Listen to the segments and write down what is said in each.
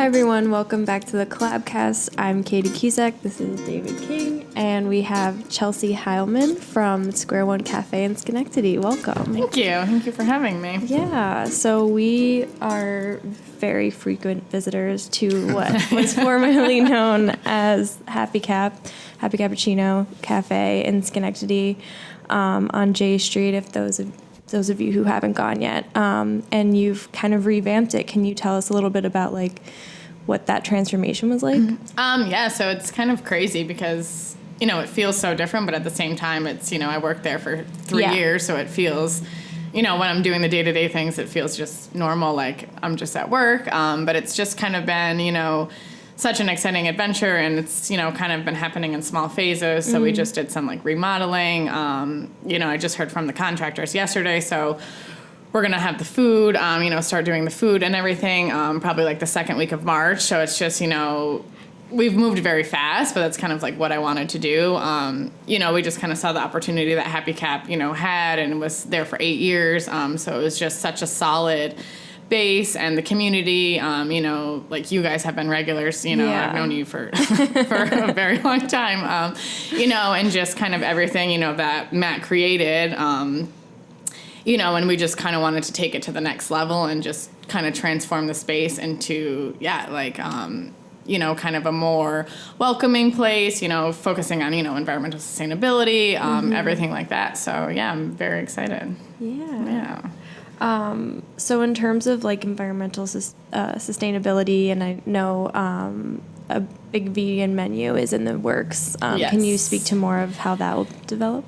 everyone, welcome back to the CollabCast. I'm Katie Cusack, this is David King, and we have Chelsea Heilman from Square One Cafe in Schenectady. Welcome. Thank you for having me. Yeah, so we are very frequent visitors to what was formerly known as Happy Cappuccino Cafe in Schenectady on J Street, if those of you who haven't gone yet, and you've kind of revamped it. Can you tell us a little bit about like what that transformation was like? Yeah, so it's kind of crazy because, it feels so different, but at the same time, it's, I worked there for 3 years, so it feels, when I'm doing the day-to-day things, it feels just normal, like I'm just at work, but it's just kind of been, such an exciting adventure, and it's, kind of been happening in small phases, so we just did some, like, remodeling. I just heard from the contractors yesterday, so we're going to have the food, start doing the food and everything, probably, like, the second week of March, so it's just, we've moved very fast, but that's kind of, like, what I wanted to do. We just kind of saw the opportunity that Happy Cap, had, and was there for 8 years, so it was just such a solid base, and the community, like you guys have been regulars, I've known you for a very long time, and just kind of everything, that Matt created, and we just kind of wanted to take it to the next level and just kind of transform the space into, kind of a more welcoming place, focusing on, environmental sustainability, everything like that. So, yeah, I'm very excited. Yeah. So in terms of like environmental sustainability, and I know a big vegan menu is in the works. Yes. Can you speak to more of how that will develop?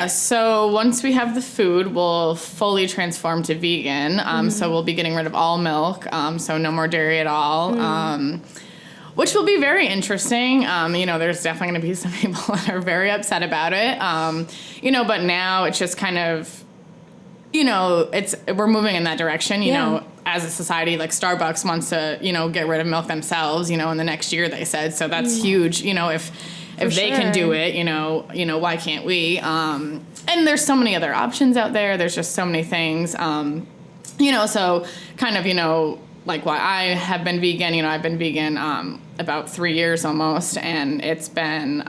So once we have the food, we'll fully transform to vegan. So we'll be getting rid of all milk, so no more dairy at all. Which will be very interesting. There's definitely going to be some people that are very upset about it. But now it's just kind of, we're moving in that direction, as a society. Like Starbucks wants to, get rid of milk themselves, in the next year, they said. So that's huge, if they can do it, why can't we? And there's so many other options out there. There's just so many things, so kind of, like why I have been vegan, I've been vegan about 3 years almost, and it's been,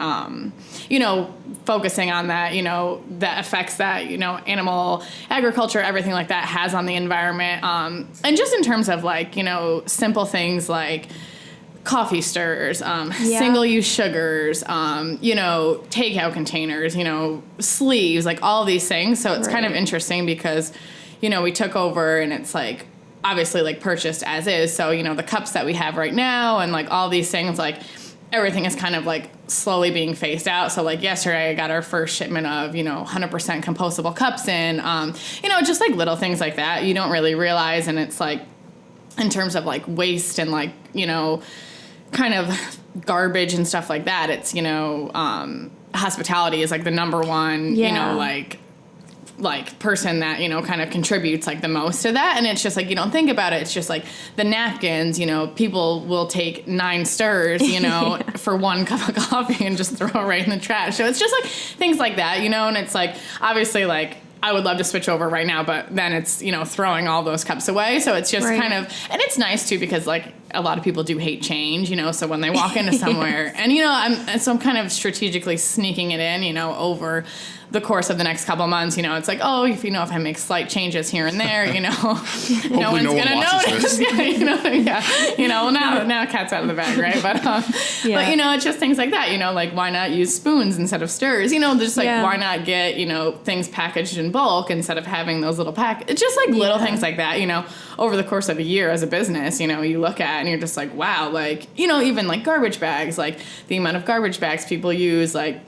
focusing on that, the effects that, animal agriculture, everything like that has on the environment. And just in terms of like, simple things like coffee stirrers, single-use sugars, takeout containers, sleeves, like all these things. So it's kind of interesting because, we took over and it's like, obviously like purchased as is. So, the cups that we have right now and like all these things, like everything is kind of like slowly being phased out. So like yesterday I got our first shipment of, 100% compostable cups in, just like little things like that you don't really realize. And it's like, in terms of like waste and like, kind of garbage and stuff like that, it's, hospitality is like the number one, like person that, kind of contributes like the most to that. And it's just like, you don't think about it. It's just like the napkins, people will take 9 stirs, for 1 cup of coffee and just throw it right in the trash. So it's just like things like that, and it's like, obviously like, I would love to switch over right now, but then it's, throwing all those cups away. So it's just kind of, and it's nice too, because like a lot of people do hate change, so when they walk into somewhere and, I'm kind of strategically sneaking it in, over the course of the next couple months, it's like, oh, if I make slight changes here and there, no one's going to notice. Now cat's out of the bag, right? But it's just things like that, like why not use spoons instead of stirs, just like why not get, things packaged in bulk instead of having those little it's just like little things like that, over the course of a year as a business, you look at and you're just like, wow, like, even like garbage bags, like the amount of garbage bags people use, like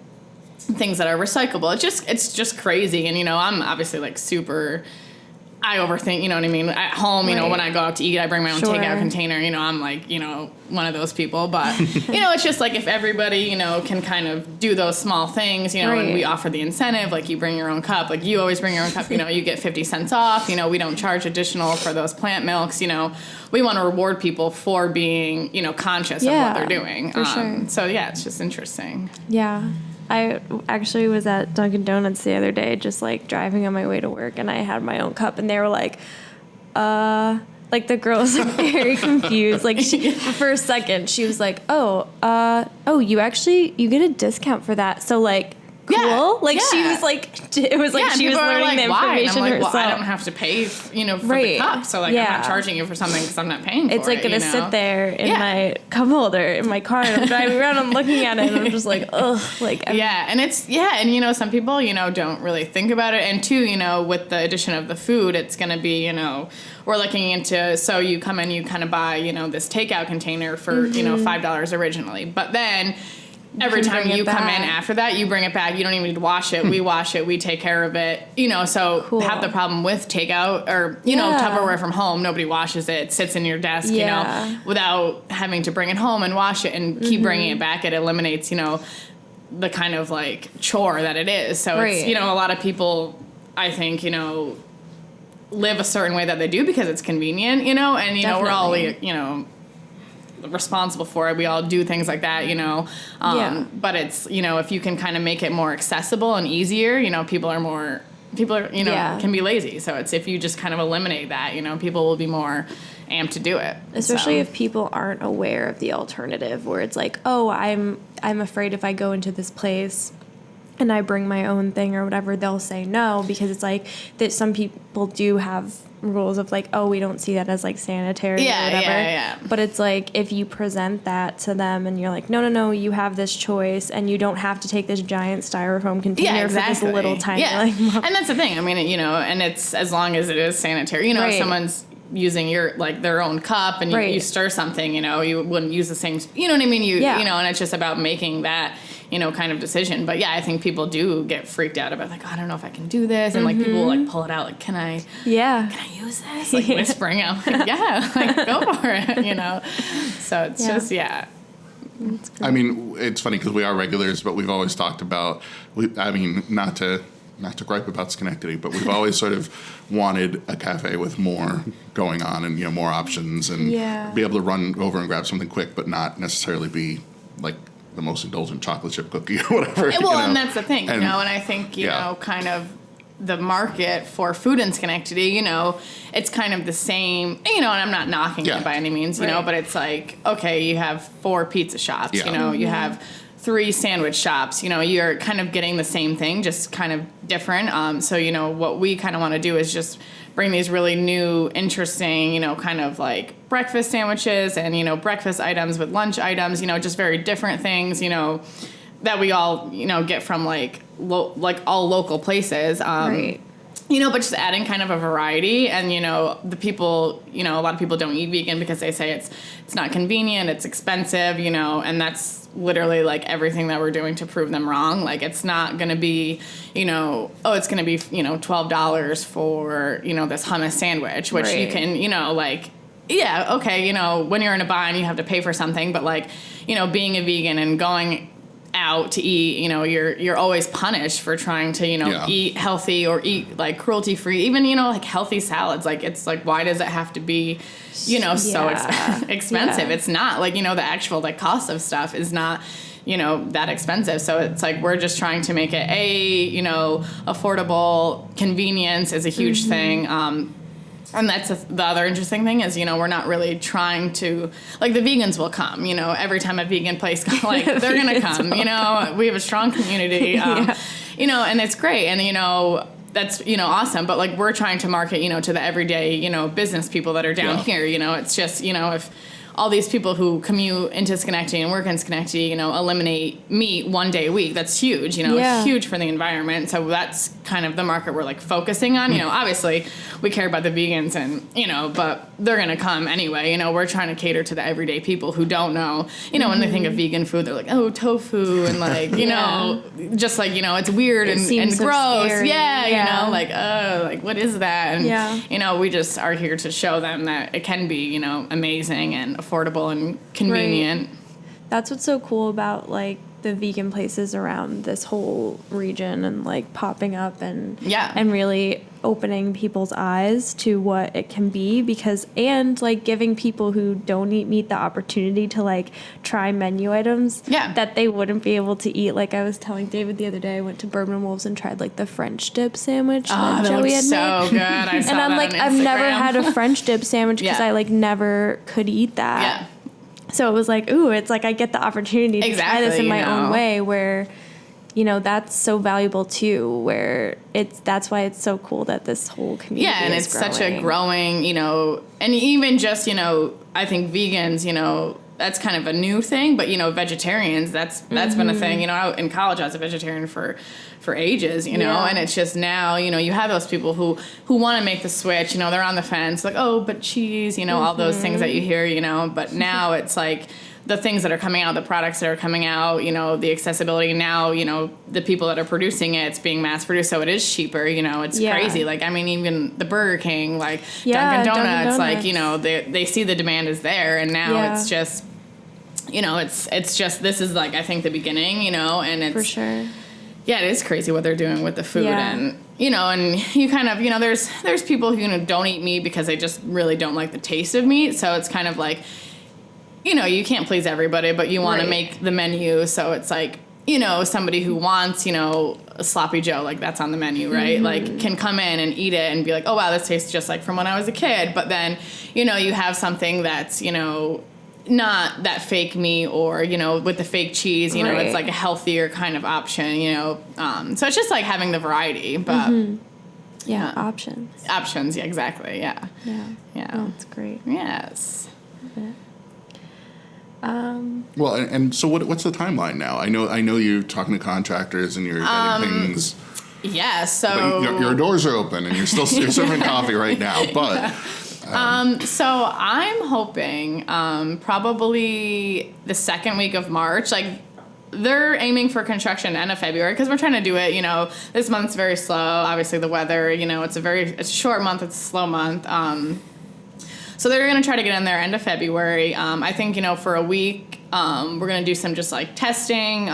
things that are recyclable. It's just crazy. And, I'm obviously like super, I overthink, you know what I mean? At home, when I go out to eat, I bring my own takeout container, I'm like, one of those people. But, it's just like if everybody, can kind of do those small things, and we offer the incentive, like you bring your own cup, like you always bring your own cup, you get 50 cents off, we don't charge additional for those plant milks, we want to reward people for being, conscious of what they're doing. For sure. So, yeah, it's just interesting. Yeah. I actually was at Dunkin' Donuts the other day, just like driving on my way to work, and I had my own cup, and they were like, Like, the girl was, like, very confused. Like, for a second, she was like, oh, you get a discount for that. So, like, cool. Yeah, like, she was, like, it was, like, she was learning the information herself. Well, I don't have to pay, for the cup. So, like, I'm not charging you for something because I'm not paying for it. It's, like, going to sit there in my cup holder in my car, and I'm driving around and looking at it, and I'm just like, ugh. Like, and some people, don't really think about it. And two, with the addition of the food, it's going to be, we're looking into, so you come in, you kind of buy, this takeout container for, $5 originally. But then every time you come in after that, you bring it back. You don't even need to wash it. We wash it. We take care of it. So have the problem with takeout or, Tupperware from home. Nobody washes it. It sits in your desk, without having to bring it home and wash it and keep bringing it back. It eliminates, the kind of like chore that it is. So it's, a lot of people, I think, live a certain way that they do because it's convenient, and, Definitely. We're all, responsible for it. We all do things like that, but it's, if you can kind of make it more accessible and easier, people are, can be lazy. So it's, if you just kind of eliminate that, people will be more amped to do it. Especially if people aren't aware of the alternative where it's like, oh, I'm afraid if I go into this place and I bring my own thing or whatever, they'll say no, because it's like that some people do have rules of like, oh, we don't see that as like sanitary or whatever. Yeah. But it's like, if you present that to them and you're like, no, you have this choice and you don't have to take this giant styrofoam container for this little tiny. Like, and that's the thing. I mean, and it's as long as it is sanitary. If someone's using their own cup and you stir something, you wouldn't use the same, you know what I mean? And it's just about making that, kind of decision. But yeah, I think people do get freaked out about like, oh, I don't know if I can do this. And like people will like pull it out. Like, can I use this? Like whispering out, like, like go for it, So it's just, I mean, it's funny because we are regulars, but we've always talked about, not to gripe about Schenectady, but we've always sort of wanted a cafe with more going on and, more options and be able to run over and grab something quick, but not necessarily be like the most indulgent chocolate chip cookie or whatever. Well, and that's the thing, and I think, kind of the market for food in Schenectady, it's kind of the same, and I'm not knocking it by any means, but it's like, okay, you have 4 pizza shops, you have 3 sandwich shops, you're kind of getting the same thing, just kind of different. So, what we kind of want to do is just bring these really new, interesting, kind of like breakfast sandwiches and, breakfast items with lunch items, just very different things, that we all, get from like all local places. But just adding kind of a variety and, the people, a lot of people don't eat vegan because they say it's not convenient, it's expensive, and that's literally like everything that we're doing to prove them wrong. Like, it's not going to be, it's going to be, $12 for, this hummus sandwich, which you can, when you're in a bind, you have to pay for something, but like, being a vegan and going out to eat, you're always punished for trying to, eat healthy or eat like cruelty free, even, like healthy salads. Like, it's like, why does it have to be, so expensive? It's not like, the actual like cost of stuff is not, that expensive. So it's like, we're just trying to make it affordable. Convenience is a huge thing. And that's the other interesting thing is, we're not really trying to, like, the vegans will come, every time a vegan place comes, like, they're going to come, we have a strong community, and it's great. And, that's, awesome. But like, we're trying to market, to the everyday, business people that are down here, it's just, if all these people who commute into Schenectady and work in Schenectady, eliminate meat 1 day a week. That's huge, huge for the environment. So that's kind of the market we're like focusing on. Obviously we care about the vegans and, but they're going to come anyway. We're trying to cater to the everyday people who don't know, when they think of vegan food, they're like, oh, tofu. And like, just like, it's weird and so gross. Scary. Like, oh, like what is that? And, we just are here to show them that it can be, amazing and affordable and convenient. That's what's so cool about like the vegan places around this whole region and like popping up and Yeah. and really opening people's eyes to what it can be, because and like giving people who don't eat meat the opportunity to like try menu items that they wouldn't be able to eat. Like I was telling David the other day, I went to Bourbon Wolves and tried like the French dip sandwich that Joey had so made. good. I saw and I'm that like, on I've never Instagram. had a French dip sandwich because Yeah. I like never could eat that. Yeah. So it was like, ooh, it's like I get the opportunity to try this in my own way, where, you know, that's so valuable too, where that's why it's so cool that this whole community and is it's such a growing, you know, and even just, you know, I think vegans, you know, that's kind of a new thing, but, you know, vegetarians, that's been a thing. You know, in college I was a vegetarian for ages, you know, and it's just now, you know, you have those people who want to make the switch, you know, they're on the fence, like, oh, but cheese, you know, all those things that you hear, you know, but now it's like the things that are coming out, the products that are coming out, you know, the accessibility now, you know, the people that are producing it, it's being mass produced, so it is cheaper, you know, it's crazy. Like, I mean, even the Burger King, like Dunkin' Donuts, like, you know, they see the demand is there, and now it's just, you know, it's just, this is like, I think the beginning, you know, and it's for sure. Yeah, it is crazy what they're doing with the food, and you know, and you kind of, you know, there's people who, you know, don't eat meat because they just really don't like the taste of meat, so it's kind of like, you know, you can't please everybody, but you want to make the menu, so it's like, you know, somebody who wants, you know, a sloppy Joe, like that's on the menu, right? Like can come in and eat it and be like, oh wow, this tastes just like from when I was a kid, but then, you know, you have something that's, you know, not that fake meat, or, you know, with the fake cheese, you know, it's like a healthier kind of option, you know. So it's just like having the variety, but options, yeah, exactly, yeah. Oh, that's great. Yes. Well, and so what's the timeline now? I know you're talking to contractors and you're getting things. Yeah, so But your doors are open and you're serving coffee right now, but. So I'm hoping probably the second week of March. Like, they're aiming for construction end of February because we're trying to do it, you know, this month's very slow. Obviously, the weather, you know, it's a short month. It's a slow month. So they're going to try to get in there end of February. I think, you know, for a week, we're going to do some just like testing,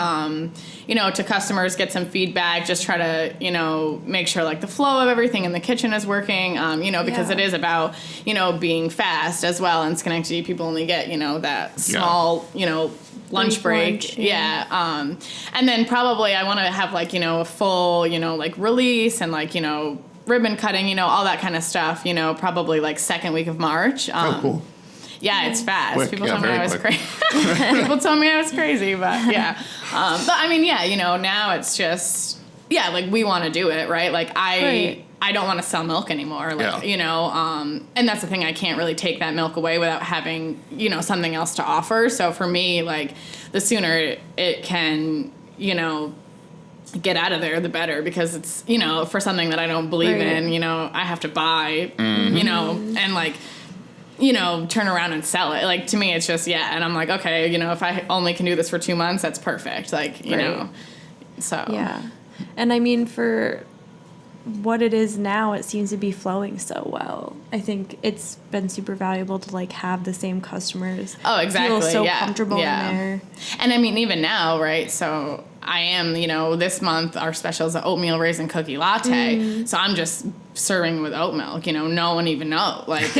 you know, to customers, get some feedback, just try to, you know, make sure like the flow of everything in the kitchen is working, you know, because it is about, you know, being fast as well. And Schenectady, people only get, you know, that small, you know, lunch break. And then probably I want to have like, you know, a full, you know, like release and like, you know, ribbon cutting, you know, all that kind of stuff, you know, probably like second week of March. Cool. Yeah, it's fast. Quick. People told me I was crazy. People told me I was crazy, but yeah. But I mean, yeah, you know, now it's just, yeah, like we want to do it, right? Like I don't want to sell milk anymore, like, you know, and that's the thing, I can't really take that milk away without having, you know, something else to offer. So for me, like the sooner it can, you know, get out of there, the better, because it's, you know, for something that I don't believe in, you know, I have to buy, you know, and like, you know, turn around and sell it. Like, to me, it's just, and I'm like, okay, you know, if I only can do this for 2 months, that's perfect. Like, you know, so. Yeah. And I mean, for what it is now, it seems to be flowing so well. I think it's been super valuable to like have the same customers. Oh, exactly. Feel so comfortable in there. And I mean, even now, right? So I am, you know, this month our special is an oatmeal raisin cookie latte. So I'm just serving with oat milk. You know, no one even knows. Like,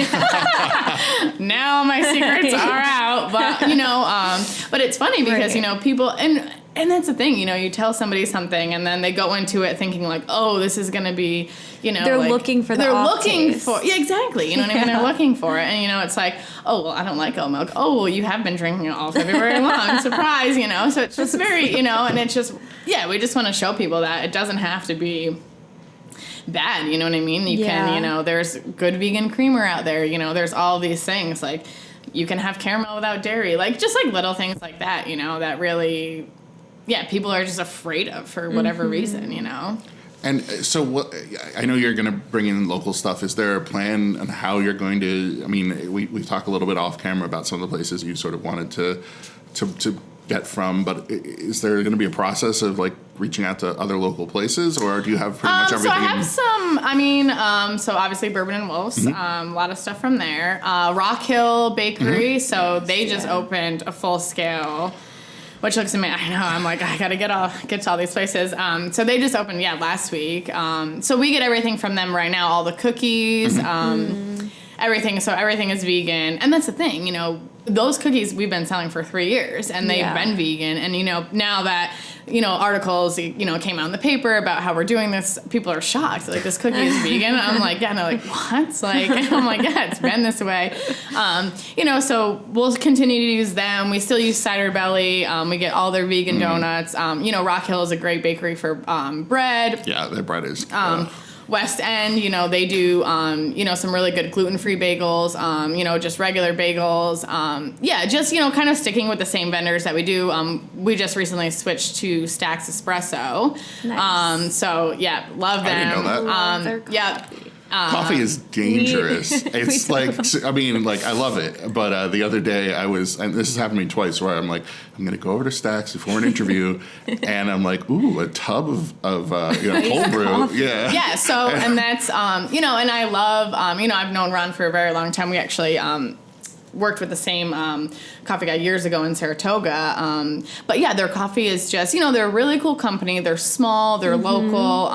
now my secrets are out. But you know, but it's funny because you know people and that's the thing, you know, you tell somebody something and then they go into it thinking like, oh, this is going to be, you know, they're like, looking for the exactly. You know what I mean? They're looking for it. And, you know, it's like, oh, well, I don't like oat milk. Oh, well, you have been drinking it all February long. Surprise, you know? So it's just very, you know, and it's just, we just want to show people that it doesn't have to be bad. You know what I mean? You can, you know, there's good vegan creamer out there. You know, there's all these things like you can have caramel without dairy, like just like little things like that, you know, that really... people are just afraid of for whatever reason, you know? And so what, I know you're going to bring in local stuff. Is there a plan on how you're going to, I mean, we've talked a little bit off camera about some of the places you sort of wanted to get from, but is there going to be a process of like reaching out to other local places, or do you have pretty much everything? So I have some, I mean, so obviously Bourbon and Wolves, a lot of stuff from there. Rock Hill Bakery, so they just opened a full scale, which looks amazing. I know. I'm like, I gotta get to all these places. So they just opened, last week. So we get everything from them right now. All the cookies, everything. So everything is vegan, and that's the thing. Those cookies we've been selling for 3 years, and they've been vegan. And now that articles came out in the paper about how we're doing this, people are shocked. Like, this cookie is vegan. And I'm like, yeah, and they're like, what? Like, I'm like, yeah, it's been this way. So we'll continue to use them. We still use Cider Belly. We get all their vegan donuts. Rock Hill is a great bakery for bread. Yeah, their bread is. West End, they do, some really good gluten-free bagels, just regular bagels. Just, kind of sticking with the same vendors that we do. We just recently switched to Stacks Espresso. Nice. Love them. I didn't know that. Love their coffee. Coffee is dangerous. It's I love it. But the other day and this has happened to me twice, where I'm like, I'm going to go over to Stacks before an interview, and I'm like, ooh, a tub of cold brew. Yeah. Yeah. So, and that's, and I love, I've known Ron for a very long time. We actually, worked with the same coffee guy years ago in Saratoga. But yeah, their coffee is just, they're a really cool company. They're small, they're local,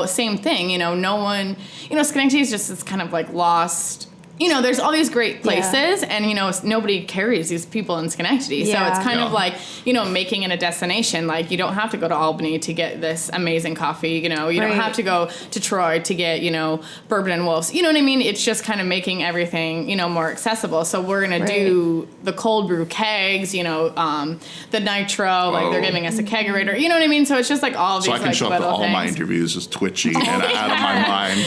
same thing, no one, Schenectady is just this kind of like lost, there's all these great places and, nobody carries these people in Schenectady. So it's kind of like, making it a destination. Like, you don't have to go to Albany to get this amazing coffee. You don't have to go to Troy to get, Bourbon and Wolves. You know what I mean? It's just kind of making everything, more accessible. So we're going to do the cold brew kegs, the nitro, like they're giving us a kegerator. You know what I mean? So it's just like all of these so I can show up to all my interviews just twitchy and out of my mind.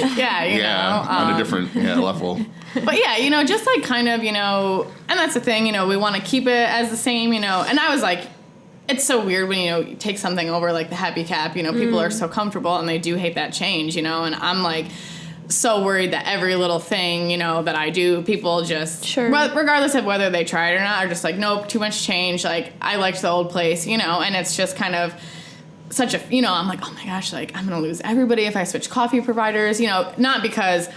On a different level. But yeah, just like kind of, and that's the thing, we want to keep it as the same, and I was like, it's so weird when, you take something over like the Happy Cap, people are so comfortable and they do hate that change, and I'm like so worried that every little thing, that I do, people just, regardless of whether they try it or not, are just like, nope, too much change. Like, I liked the old place, and it's just kind of such a, I'm like, oh my gosh, like, I'm going to lose everybody if I switch coffee providers, not because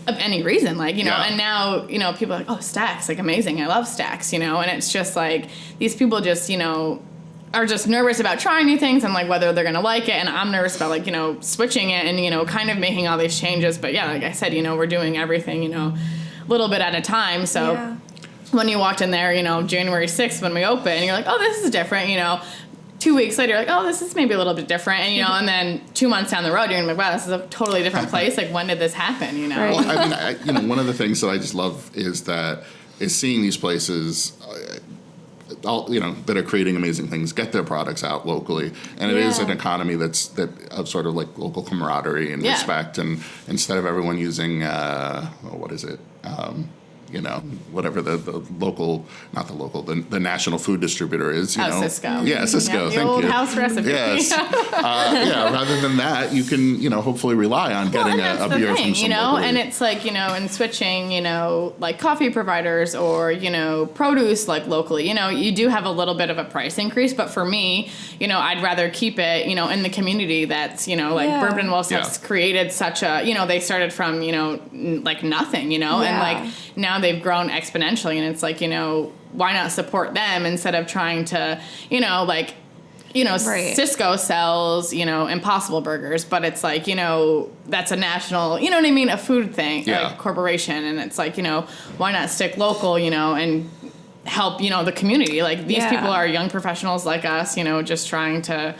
of any reason, like, and now, people are like, oh, Stacks, like, amazing. I love Stacks, and it's just like, these people just, are just nervous about trying new things and like whether they're going to like it. And I'm nervous about like, switching it and, kind of making all these changes. But yeah, like I said, we're doing everything, a little bit at a time. So when you walked in there, January 6th, when we open, you're like, oh, this is different, 2 weeks later, you're like, oh, this is maybe a little bit different. And, and then 2 months down the road, you're like, wow, this is a totally different place. Like, when did this happen, Right. Well, I mean, one of the things that I just love is seeing these places, that are creating amazing things, get their products out locally. And it is an economy of sort of like local camaraderie and respect. And instead of everyone using, what is it? Whatever the local, not the local, the national food distributor is, Cisco. Yeah, Cisco, the thank old you. house recipe. Yes. Rather than that, you can, hopefully rely on getting a beer from some local. And it's like, in switching, like coffee providers or, produce like locally, you do have a little bit of a price increase, but for me, I'd rather keep it, in the community that's, like Bourbon Wolves has created such a, they started from, like nothing, and like now they've grown exponentially, and it's like, why not support them instead of trying to, Cisco sells, Impossible Burgers, but it's like, that's a national, a food thing, like corporation, and it's like, why not stick local, and help, the community. Like, these people are young professionals like us, just trying to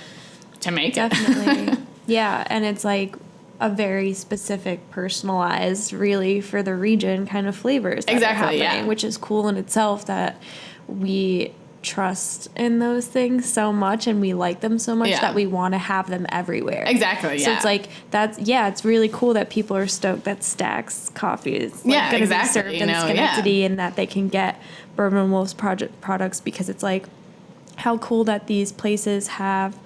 make it. Definitely. Yeah, and it's like a very specific, personalized, really for the region kind of flavors that are happening, which is cool in itself that we trust in those things so much and we like them so much that we want to have them everywhere. Exactly, So it's like, it's really cool that people are stoked that Stacks Coffee is going to be served in Schenectady and that they can get Bourbon Wolves products, because it's like, how cool that these places have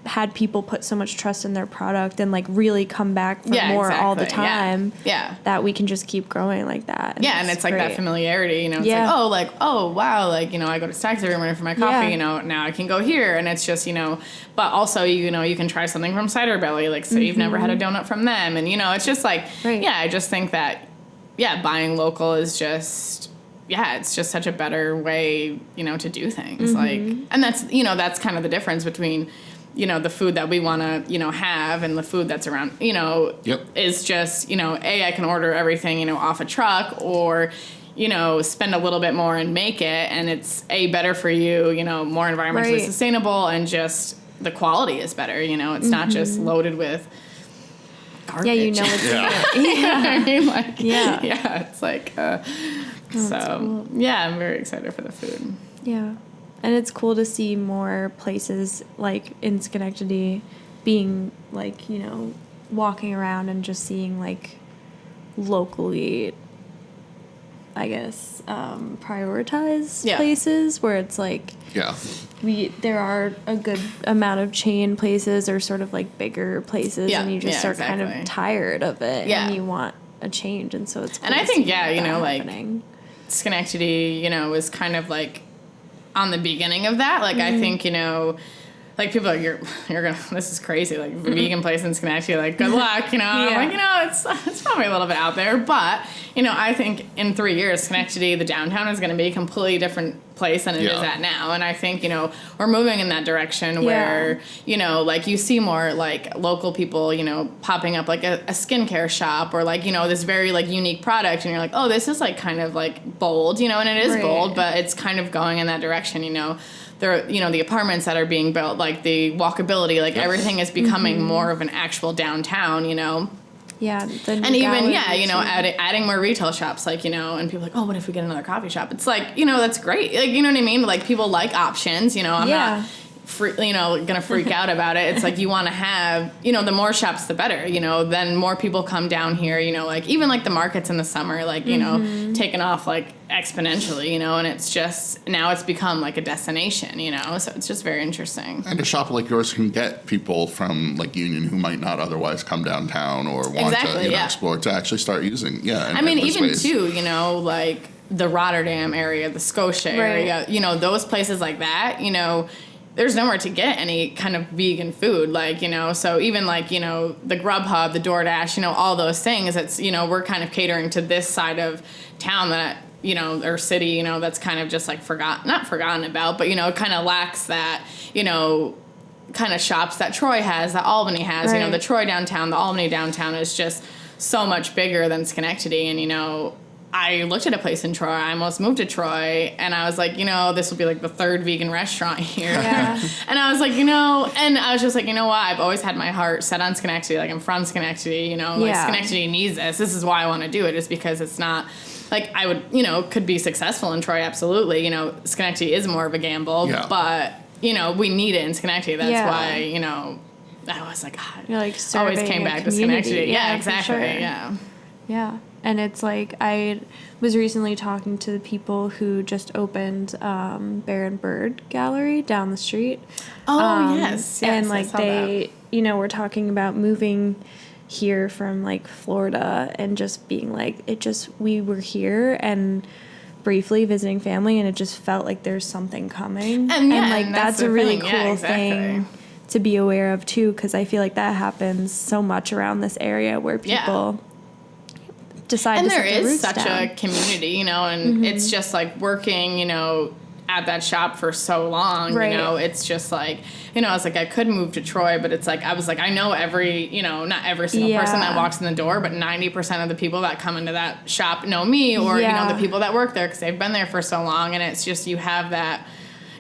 had people put so much trust in their product and like really come back for more all the time. That we can just keep growing like that. And it's like great. That familiarity, it's like, oh wow, like, I go to Stacks every morning for my coffee, now I can go here, and it's just, but also, you can try something from Cider Belly, like, so you've never had a donut from them, and it's just like, I just think that, buying local is just, it's just such a better way, to do things. Like, and that's, that's kind of the difference between, the food that we want to, have and the food that's around, is just, I can order everything, off a truck, or, spend a little bit more and make it, and it's better for you, more environmentally sustainable, and just the quality is better, it's not just loaded with garbage. It's I mean, like, yeah, it's like, so cool. I'm very excited for the food. Yeah. And it's cool to see more places like in Schenectady being like, walking around and just seeing like locally, I guess, prioritized places where it's like, there are a good amount of chain places or sort of like bigger places, and you just are kind of tired of it, and you want a change, and so it's cool. And I think like Schenectady, was kind of like on the beginning of that. Like I think, like people are like, you're gonna, this is crazy, like vegan place in Schenectady, like good luck, I'm like, it's probably a little bit out there, but I think in 3 years Schenectady, the downtown, is going to be a completely different place than it is at now, and I think we're moving in that direction where like you see more like local people popping up, like a skincare shop, or like this very like unique product, and you're like, oh, this is like kind of like bold, and it is bold, but it's kind of going in that direction. There, the apartments that are being built, like the walkability, like everything is becoming more of an actual downtown, Yeah, and even adding more retail shops, like and people are like, oh, what if we get another coffee shop? It's like that's great, like what I mean. Like people like options, I'm not gonna freak out about it. It's like you want to have the more shops the better, then more people come down here, like even like the markets in the summer, like taking off like exponentially, and it's just now it's become like a destination, so it's just very interesting. And a shop like yours can get people from like Union who might not otherwise come downtown or want to explore to actually start using I mean even ways. Too like the Rotterdam area, the Scotia area, those places like that, there's nowhere to get any kind of vegan food, like, so even like, the Grubhub, the DoorDash, all those things, it's, we're kind of catering to this side of town that, or city, that's kind of just like not forgotten about, but, it kind of lacks that, kind of shops that Troy has, that Albany has, the Troy downtown, the Albany downtown is just so much bigger than Schenectady, and, I looked at a place in Troy. I almost moved to Troy, and I was like, this will be like the third vegan restaurant here. Yeah. And I was like, and I was just like, what? I've always had my heart set on Schenectady. Like I'm from Schenectady, like Schenectady needs this. This is why I want to do it, is because it's not like I would, could be successful in Troy. Absolutely. Schenectady is more of a gamble, but we need it in Schenectady. That's why, I was like, God, you're like always came back to Schenectady. Yeah, exactly. Sure. Yeah. Yeah. And it's like, I was recently talking to the people who just opened Bear and Bird Gallery down the street. Oh, yes. And like they, were talking about moving here from like Florida and just being like, we were here and briefly visiting family, and it just felt like there's something coming. And like that's a really cool thing to be aware of too, because I feel like that happens so much around this area where people... decide and to there is such down. A community, and it's just like working, at that shop for so long, it's just like, I was like, I could move to Troy, but it's like, I was like, I know every, not every single person that walks in the door, but 90% of the people that come into that shop know me, or, the people that work there because they've been there for so long, and it's just, you have that,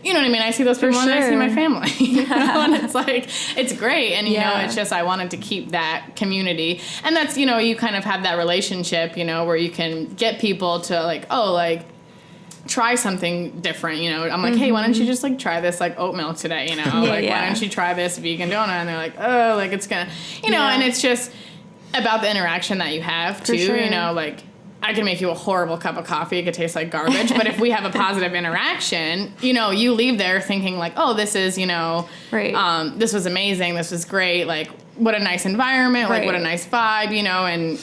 you know what I mean? I see those people and I see my family, and it's like, it's great. And, it's just, I wanted to keep that community. And that's, you kind of have that relationship, where you can get people to like, oh, like, try something different, I'm like, hey, why don't you just like try this like oat milk today, why don't you try this vegan donut? And they're like, oh, like it's gonna, and it's just about the interaction that you have too, like, I can make you a horrible cup of coffee. It could taste like garbage. But if we have a positive interaction, you leave there thinking like, oh, this is, this was amazing. This was great. Like, what a nice environment. Like, what a nice vibe, and,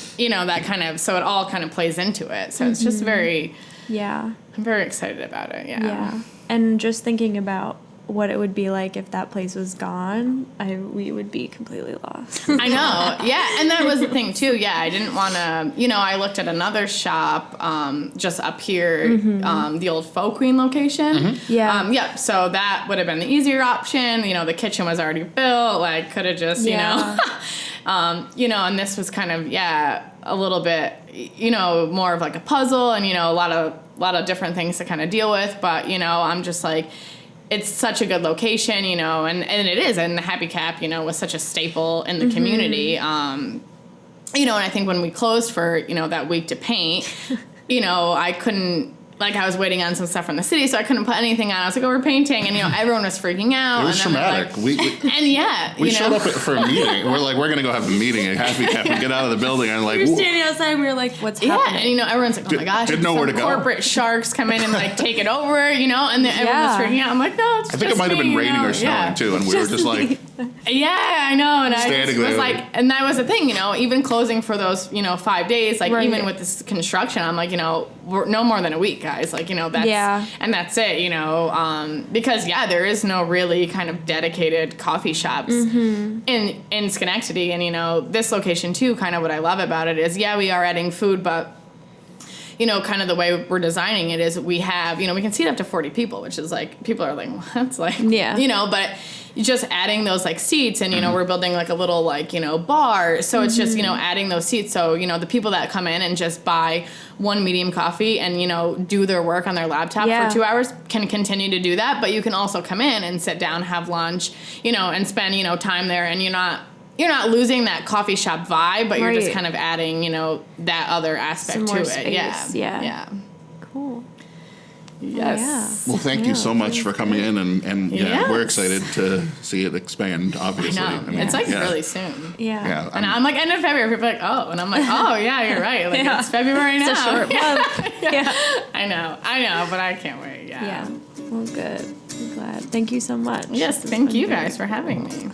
that kind of, so it all kind of plays into it. So it's just very, I'm very excited about it. Yeah. And just thinking about what it would be like if that place was gone, we would be completely lost. I know, yeah, and that was the thing too. Yeah, I didn't want to. I looked at another shop just up here, the old Faux Queen location. Yeah. So that would have been the easier option. The kitchen was already built. Like, could have just, and this was kind of a little bit, more of like a puzzle, and a lot of different things to kind of deal with. But I'm just like, it's such a good location, and it is, and the Happy Cap, was such a staple in the community. And I think when we closed for that week to paint, I couldn't. Like, I was waiting on some stuff from the city, so I couldn't put anything on. I was like, we're painting, and, everyone was freaking out. It was traumatic. We showed up for a meeting. We're like, we're going to go have a meeting at Happy Cap and get out of the building. And like, we were standing outside, and we were like, what's happening? And, everyone's like, oh, my gosh. Didn't know where to go. Corporate sharks come in and, like, take it over, and everyone was freaking out. I'm like, no, it's just I think it might have been raining or snowing, too, and we were just like... Yeah, I know. And standing I was there. like, and that was the thing, even closing for those, 5 days, like, even with this construction, I'm like, we're no more than a week, guys. Like, that's, and that's it, because, there is no really kind of dedicated coffee shops in Schenectady. And, this location, too, kind of what I love about it is, we are adding food, but, kind of the way we're designing it is we have, we can seat up to 40 people, which is like, people are like, what's like, but just adding those like seats and, we're building like a little like, bar. So it's just, adding those seats. So, the people that come in and just buy one medium coffee and, do their work on their laptop for 2 hours can continue to do that. But you can also come in and sit down, have lunch, and spend, time there, and you're not losing that coffee shop vibe, but you're just kind of adding, that other aspect to space. it. Yeah. Cool. Yes. Well, thank you so much for coming in, and we're excited to see it expand, obviously. I know. It's like really soon. Yeah. And I'm like, end of February. People are like, oh. And I'm like, oh, yeah, you're right. Like, it's February now. It's a short month. Yeah. I know, but I can't wait. Yeah. Well, good. I'm glad. Thank you so much. Yes, thank you guys for having me.